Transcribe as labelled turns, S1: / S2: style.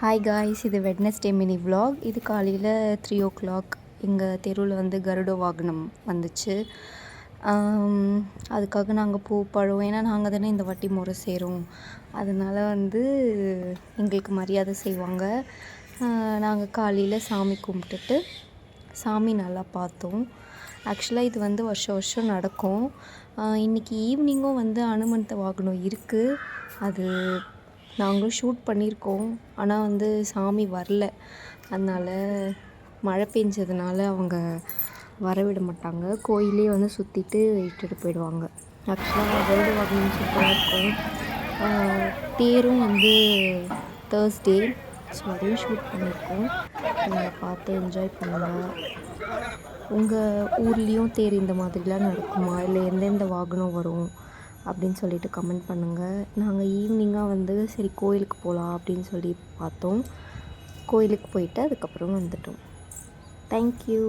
S1: Hi guys, இது Wednesday mini vlog. இது காலையில் 3 o'clock எங்கள் தெருவில் வந்து கருட வாகனம் வந்துச்சு. அதுக்காக நாங்கள் பூ பழம், ஏன்னா நாங்கள் தானே இந்த வாட்டி முறை செய்கிறோம், அதனால் வந்து எங்களுக்கு மரியாதை செய்வாங்க. நாங்கள் காலையில் சாமி கும்பிட்டுட்டு சாமி நல்லா பார்த்தோம். ஆக்சுவலாக இது வந்து வருஷம் வருஷம் நடக்கும். இன்றைக்கி ஈவினிங்கும் வந்து அனுமந்த வாகனம் இருக்குது. அது நாங்களும் ஷூட் பண்ணியிருக்கோம். ஆனால் வந்து சாமி வரல, அதனால் மழை பெஞ்சதுனால அவங்க வரவிட மாட்டாங்க. கோயிலே வந்து சுற்றிட்டு இட்டுட்டு போயிடுவாங்க. ஆக்சுவலாக கருட வாகனம் சூப்பராக இருக்கும். தேரும் வந்து தேர்ஸ்டே, ஸோ அதையும் ஷூட் பண்ணியிருக்கோம். நீங்கள் பார்த்து என்ஜாய் பண்ணுங்கள். உங்கள் ஊர்லேயும் தேர் இந்த மாதிரிலாம் நடக்குமா, இல்லை எந்தெந்த வாகனம் வரும் அப்படின்னு சொல்லிட்டு கமெண்ட் பண்ணுங்கள். நாங்கள் ஈவினிங்காக வந்து சரி கோயிலுக்கு போகலாம் அப்படின்னு சொல்லி பார்த்தோம். கோயிலுக்கு போயிட்டு அதுக்கப்புறம் வந்துட்டோம். தேங்க்யூ.